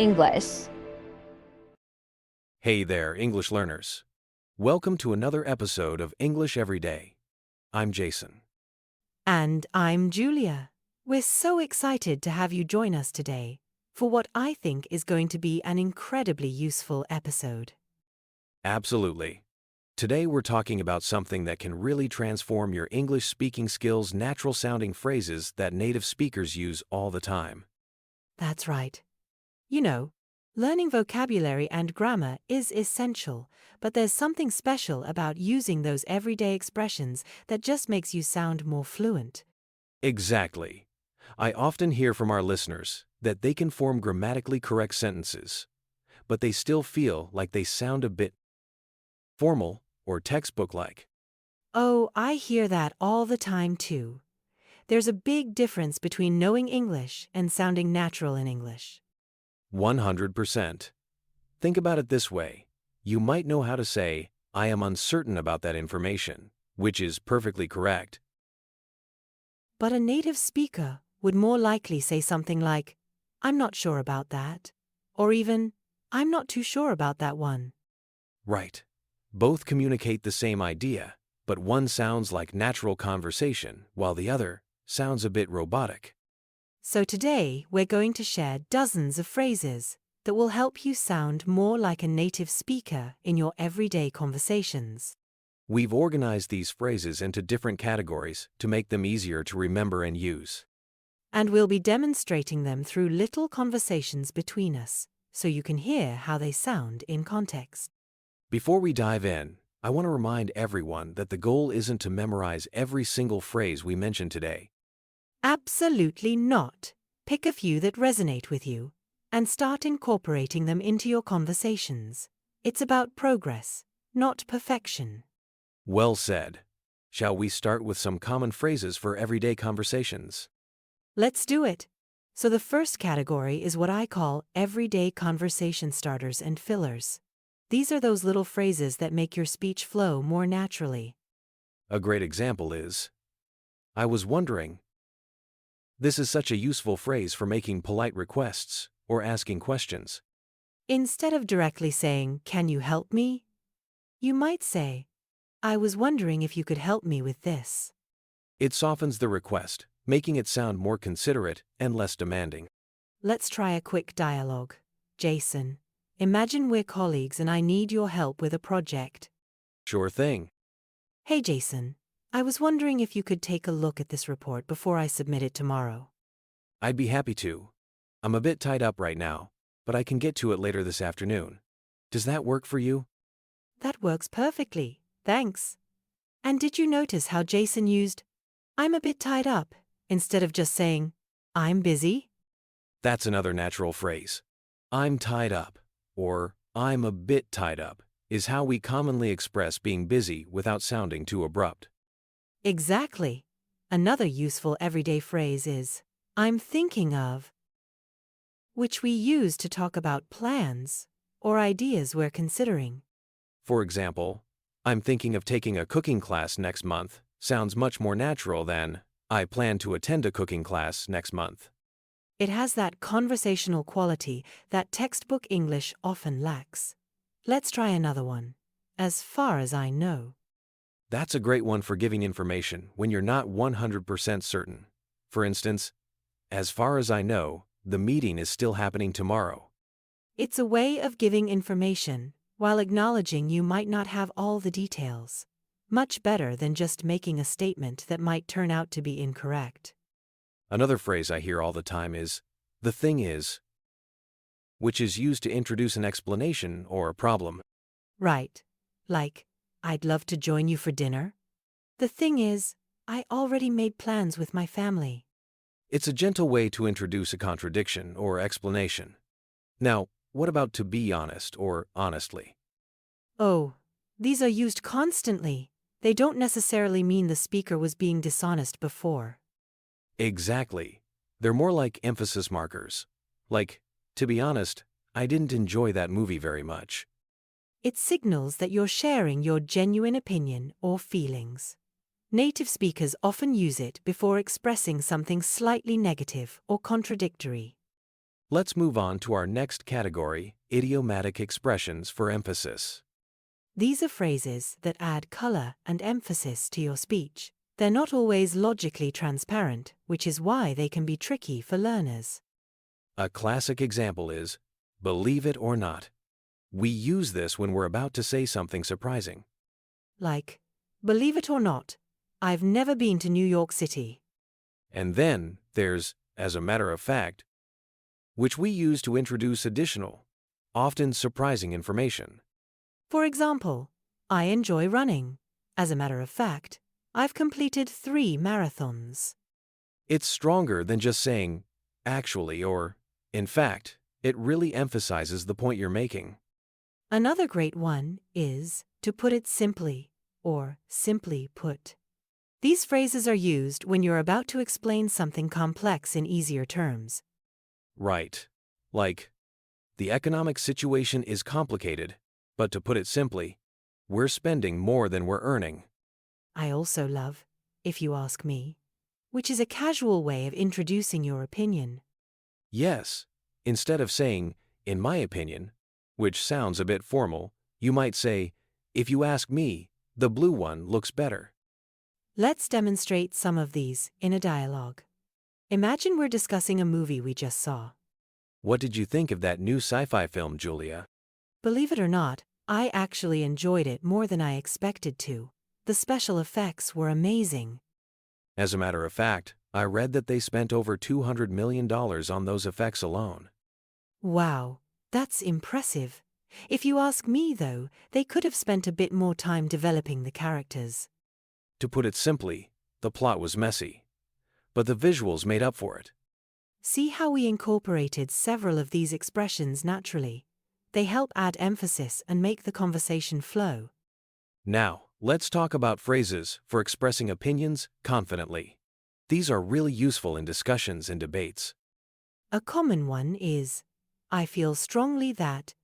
English. Hey there, English learners. Welcome to another episode of English Every Day. I'm Jason. And I'm Julia. We're so excited to have you join us today for what I think is going to be an incredibly useful episode. Absolutely. Today we're talking about something that can really transform your English speaking skills, natural-sounding phrases that native speakers use all the time. That's right. You know, learning vocabulary and grammar is essential, but there's something special about using those everyday expressions that just makes you sound more fluent. Exactly. I often hear from our listeners that they can form grammatically correct sentences, but they still feel like they sound a bit formal or textbook-like. Oh, I hear that all the time too. There's a big difference between knowing English and sounding natural in English. 100%. Think about it this way. You might know how to say, I am uncertain about that information, which is perfectly correct. But a native speaker would more likely say something like, I'm not sure about that, or even, I'm not too sure about that one. Right. Both communicate the same idea, but one sounds like natural conversation, while the other sounds a bit robotic. So today we're going to share dozens of phrases that will help you sound more like a native speaker in your everyday conversations. We've organized these phrases into different categories to make them easier to remember and use. And we'll be demonstrating them through little conversations between us, so you can hear how they sound in context. Before we dive in, I want to remind everyone that the goal isn't to memorize every single phrase we mention today. Absolutely not. Pick a few that resonate with you and start incorporating them into your conversations. It's about progress, not perfection. Well said. Shall we start with some common phrases for everyday conversations? Let's do it. So the first category is what I call everyday conversation starters and fillers. These are those little phrases that make your speech flow more naturally. A great example is, I was wondering. This is such a useful phrase for making polite requests or asking questions. Instead of directly saying, "Can you help me?" you might say, "I was wondering if you could help me with this." It softens the request, making it sound more considerate and less demanding. Let's try a quick dialogue. Jason, imagine we're colleagues and I need your help with a project. Sure thing. Hey Jason, I was wondering if you could take a look at this report before I submit it tomorrow. I'd be happy to. I'm a bit tied up right now, but I can get to it later this afternoon. Does that work for you? That works perfectly, thanks. And did you notice how Jason used, "I'm a bit tied up," instead of just saying, "I'm busy"? That's another natural phrase. I'm tied up, or I'm a bit tied up, is how we commonly express being busy without sounding too abrupt. Exactly. Another useful everyday phrase is, "I'm thinking of," which we use to talk about plans or ideas we're considering. For example, I'm thinking of taking a cooking class next month sounds much more natural than, I plan to attend a cooking class next month. It has that conversational quality that textbook English often lacks. Let's try another one. As far as I know. That's a great one for giving information when you're not 100% certain. For instance, as far as I know, the meeting is still happening tomorrow. It's a way of giving information while acknowledging you might not have all the details. Much better than just making a statement that might turn out to be incorrect. Another phrase I hear all the time is, the thing is, which is used to introduce an explanation or a problem. Right. Like, "I'd love to join you for dinner. The thing is, I already made plans with my family." It's a gentle way to introduce a contradiction or explanation. Now, what about to be honest or honestly? Oh, these are used constantly. They don't necessarily mean the speaker was being dishonest before. Exactly. They're more like emphasis markers. Like, to be honest, I didn't enjoy that movie very much. It signals that you're sharing your genuine opinion or feelings. Native speakers often use it before expressing something slightly negative or contradictory. Let's move on to our next category, idiomatic expressions for emphasis. These are phrases that add color and emphasis to your speech. They're not always logically transparent, which is why they can be tricky for learners. A classic example is, believe it or not. We use this when we're about to say something surprising. Like, believe it or not, I've never been to New York City. And then there's, as a matter of fact, which we use to introduce additional, often surprising information. For example, I enjoy running. As a matter of fact, I've completed 3 marathons. It's stronger than just saying, actually, or, in fact. It really emphasizes the point you're making. Another great one is, to put it simply, or simply put. These phrases are used when you're about to explain something complex in easier terms. Right. Like, the economic situation is complicated, but to put it simply, we're spending more than we're earning. I also love, if you ask me, which is a casual way of introducing your opinion. Yes, instead of saying, in my opinion, which sounds a bit formal, you might say, if you ask me, the blue one looks better. Let's demonstrate some of these in a dialogue. Imagine we're discussing a movie we just saw. What did you think of that new sci-fi film, Julia? Believe it or not, I actually enjoyed it more than I expected to. The special effects were amazing. As a matter of fact, I read that they spent over $200 million on those effects alone. Wow, that's impressive. If you ask me, though, they could have spent a bit more time developing the characters. To put it simply, the plot was messy, but the visuals made up for it. See how we incorporated several of these expressions naturally. They help add emphasis and make the conversation flow. Now, let's talk about phrases for expressing opinions confidently. These are really useful in discussions and debates. A common one is, I feel strongly that,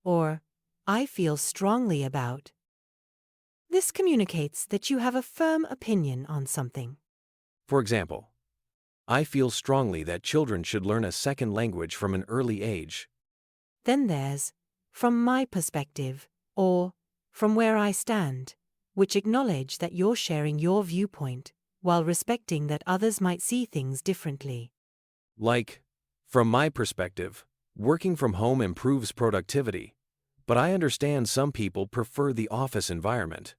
or I feel strongly about. This communicates that you have a firm opinion on something. For example, I feel strongly that children should learn a second language from an early age. Then there's, from my perspective, or from where I stand, which acknowledge that you're sharing your viewpoint, while respecting that others might see things differently. Like, from my perspective, working from home improves productivity, but I understand some people prefer the office environment.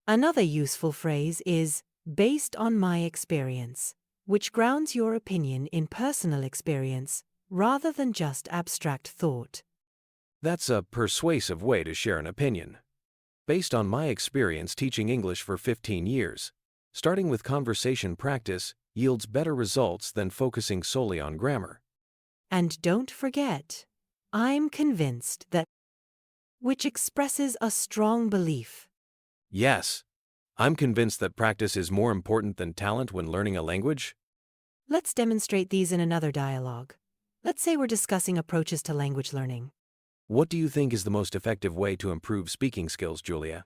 Another useful phrase is, based on my experience, which grounds your opinion in personal experience, rather than just abstract thought. That's a persuasive way to share an opinion. Based on my experience teaching English for 15 years, starting with conversation practice yields better results than focusing solely on grammar. And don't forget, I'm convinced that, which expresses a strong belief. Yes, I'm convinced that practice is more important than talent when learning a language. Let's demonstrate these in another dialogue. Let's say we're discussing approaches to language learning. What do you think is the most effective way to improve speaking skills, Julia?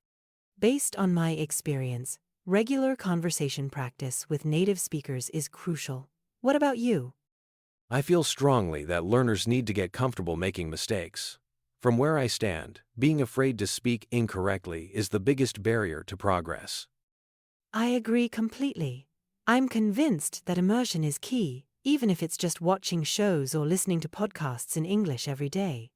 Based on my experience, regular conversation practice with native speakers is crucial. What about you? I feel strongly that learners need to get comfortable making mistakes. From where I stand, being afraid to speak incorrectly is the biggest barrier to progress. I agree completely. I'm convinced that immersion is key, even if it's just watching shows or listening to podcasts in English every day.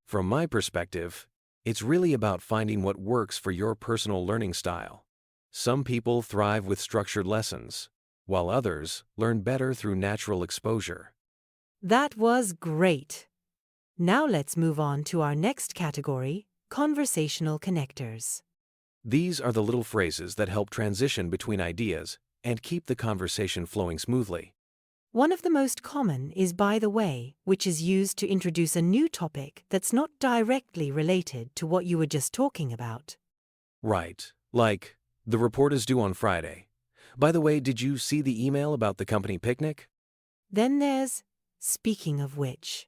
From my perspective, it's really about finding what works for your personal learning style. Some people thrive with structured lessons, while others learn better through natural exposure. That was great. Now let's move on to our next category, conversational connectors. These are the little phrases that help transition between ideas and keep the conversation flowing smoothly. One of the most common is by the way, which is used to introduce a new topic that's not directly related to what you were just talking about. Right, like, the report is due on Friday. By the way, did you see the email about the company picnic? Then there's speaking of which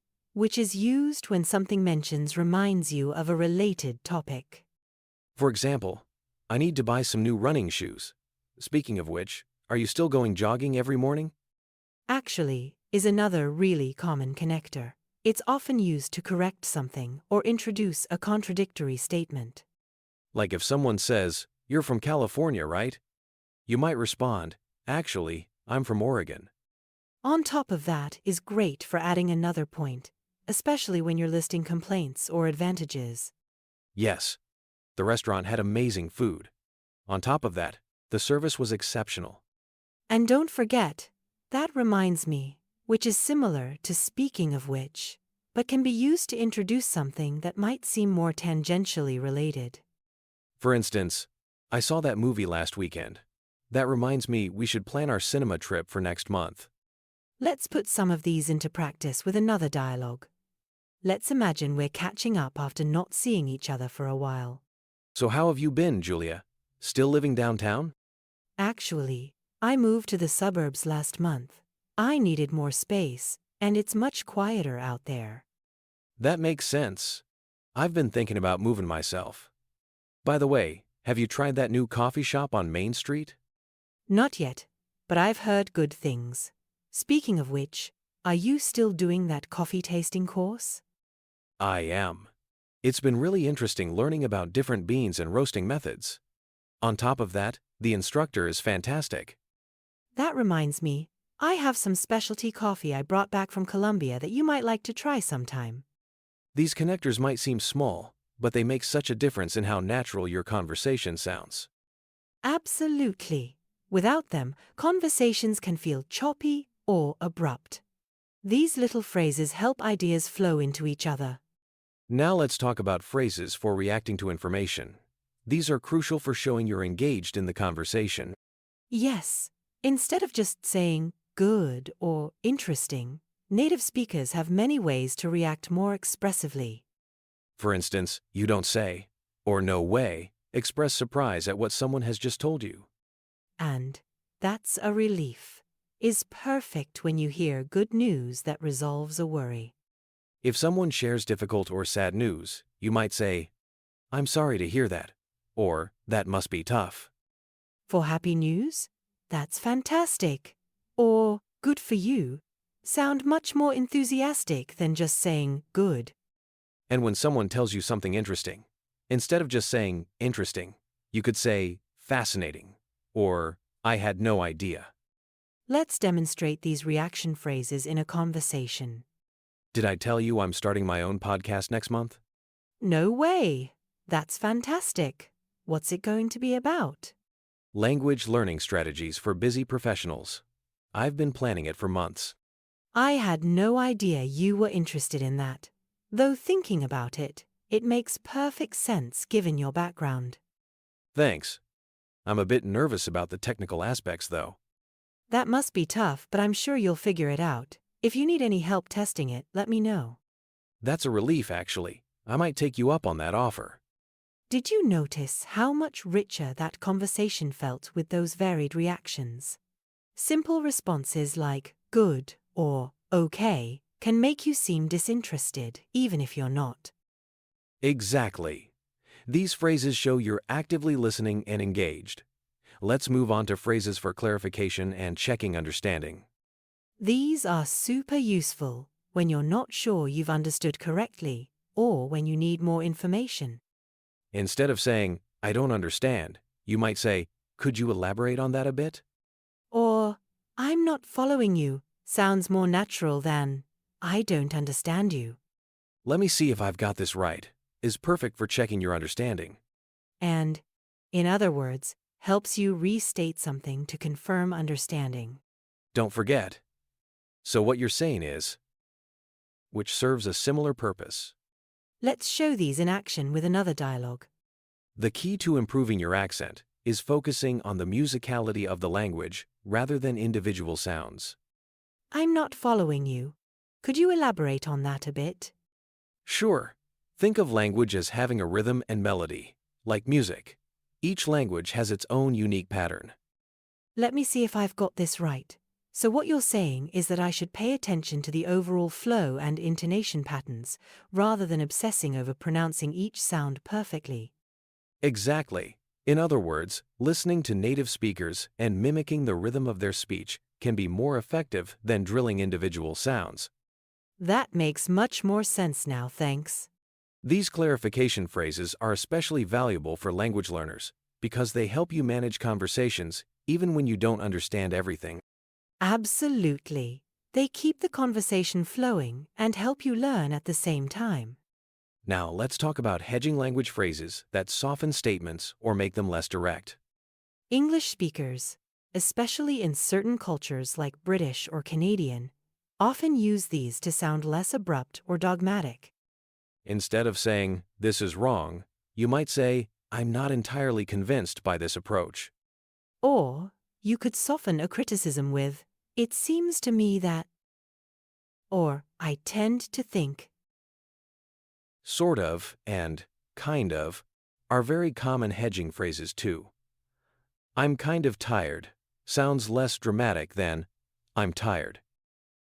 is used when something mentions reminds you of a related topic. For example, I need to buy some new running shoes. Speaking of which, are you still going jogging every morning? Actually is another really common connector. It's often used to correct something or introduce a contradictory statement. Like if someone says, "You're from California, right?" You might respond, "Actually, I'm from Oregon." On top of that is great for adding another point, especially when you're listing complaints or advantages. Yes, the restaurant had amazing food. On top of that, the service was exceptional. And don't forget, that reminds me, which is similar to speaking of which, but can be used to introduce something that might seem more tangentially related. For instance, I saw that movie last weekend. That reminds me we should plan our cinema trip for next month. Let's put some of these into practice with another dialogue. Let's imagine we're catching up after not seeing each other for a while. So how have you been, Julia? Still living downtown? Actually, I moved to the suburbs last month. I needed more space, and it's much quieter out there. That makes sense. I've been thinking about moving myself. By the way, have you tried that new coffee shop on Main Street? Not yet, but I've heard good things. Speaking of which, are you still doing that coffee tasting course? I am. It's been really interesting learning about different beans and roasting methods. On top of that, the instructor is fantastic. That reminds me, I have some specialty coffee I brought back from Colombia that you might like to try sometime. These connectors might seem small, but they make such a difference in how natural your conversation sounds. Absolutely. Without them, conversations can feel choppy or abrupt. These little phrases help ideas flow into each other. Now let's talk about phrases for reacting to information. These are crucial for showing you're engaged in the conversation. Yes, instead of just saying good or interesting, native speakers have many ways to react more expressively. For instance, you don't say, or no way, express surprise at what someone has just told you. And that's a relief. Is perfect when you hear good news that resolves a worry. If someone shares difficult or sad news, you might say, "I'm sorry to hear that," or "That must be tough." For happy news? That's fantastic. Or good for you. Sound much more enthusiastic than just saying good. And when someone tells you something interesting, instead of just saying interesting, you could say fascinating, or I had no idea. Let's demonstrate these reaction phrases in a conversation. Did I tell you I'm starting my own podcast next month? No way. That's fantastic. What's it going to be about? Language learning strategies for busy professionals. I've been planning it for months. I had no idea you were interested in that. Though thinking about it, it makes perfect sense given your background. Thanks. I'm a bit nervous about the technical aspects, though. That must be tough, but I'm sure you'll figure it out. If you need any help testing it, let me know. That's a relief, actually. I might take you up on that offer. Did you notice how much richer that conversation felt with those varied reactions? Simple responses like good or okay can make you seem disinterested, even if you're not. Exactly. These phrases show you're actively listening and engaged. Let's move on to phrases for clarification and checking understanding. These are super useful when you're not sure you've understood correctly or when you need more information. Instead of saying, "I don't understand," you might say, "Could you elaborate on that a bit?" Or, I'm not following you, sounds more natural than, I don't understand you. "Let me see if I've got this right," is perfect for checking your understanding. And, in other words, helps you restate something to confirm understanding. Don't forget. So what you're saying is, which serves a similar purpose. Let's show these in action with another dialogue. The key to improving your accent is focusing on the musicality of the language rather than individual sounds. I'm not following you. Could you elaborate on that a bit? Sure. Think of language as having a rhythm and melody, like music. Each language has its own unique pattern. Let me see if I've got this right. So what you're saying is that I should pay attention to the overall flow and intonation patterns, rather than obsessing over pronouncing each sound perfectly. Exactly. In other words, listening to native speakers and mimicking the rhythm of their speech can be more effective than drilling individual sounds. That makes much more sense now, thanks. These clarification phrases are especially valuable for language learners because they help you manage conversations even when you don't understand everything. Absolutely. They keep the conversation flowing and help you learn at the same time. Now, let's talk about hedging language phrases that soften statements or make them less direct. English speakers, especially in certain cultures like British or Canadian, often use these to sound less abrupt or dogmatic. Instead of saying, "This is wrong," you might say, "I'm not entirely convinced by this approach." Or, you could soften a criticism with, "It seems to me that," or "I tend to think." Sort of and kind of are very common hedging phrases too. "I'm kind of tired" sounds less dramatic than "I'm tired."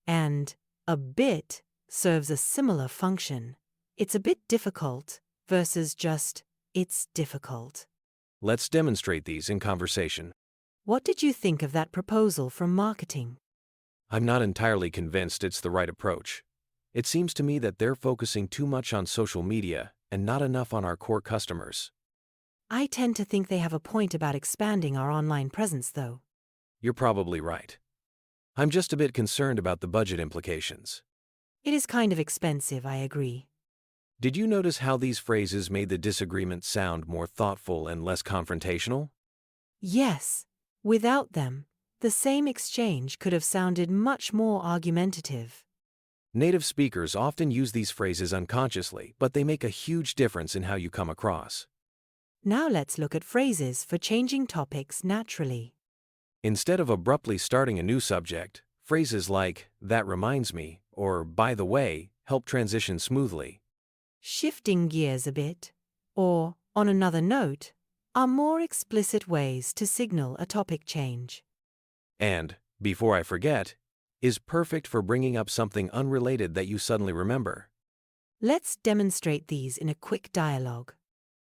And "a bit" serves a similar function. It's a bit difficult versus just, "it's difficult." Let's demonstrate these in conversation. What did you think of that proposal from marketing? "I'm not entirely convinced it's the right approach. It seems to me that they're focusing too much on social media and not enough on our core customers." I tend to think they have a point about expanding our online presence, though. You're probably right. "I'm just a bit concerned about the budget implications." It is kind of expensive, I agree. Did you notice how these phrases made the disagreement sound more thoughtful and less confrontational? Yes, without them, the same exchange could have sounded much more argumentative. Native speakers often use these phrases unconsciously, but they make a huge difference in how you come across. Now let's look at phrases for changing topics naturally. Instead of abruptly starting a new subject, phrases like "that reminds me" or "by the way" help transition smoothly. Shifting gears a bit, or on another note, are more explicit ways to signal a topic change. And, "before I forget," is perfect for bringing up something unrelated that you suddenly remember. Let's demonstrate these in a quick dialogue.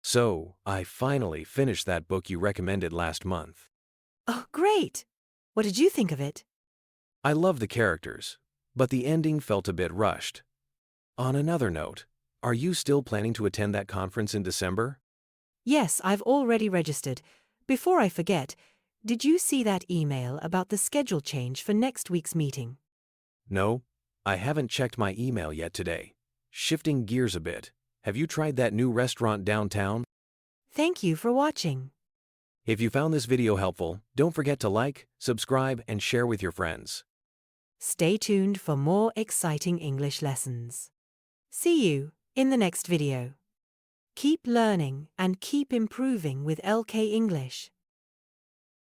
"So, I finally finished that book you recommended last month. Oh, great! What did you think of it? I love the characters, but the ending felt a bit rushed. On another note, are you still planning to attend that conference in December?" Yes, I've already registered. Before I forget, did you see that email about the schedule change for next week's meeting? "No, I haven't checked my email yet today." Shifting gears a bit, have you tried that new restaurant downtown? Thank you for watching. If you found this video helpful, don't forget to like, subscribe, and share with your friends. Stay tuned for more exciting English lessons. See you in the next video. Keep learning and keep improving with LK English.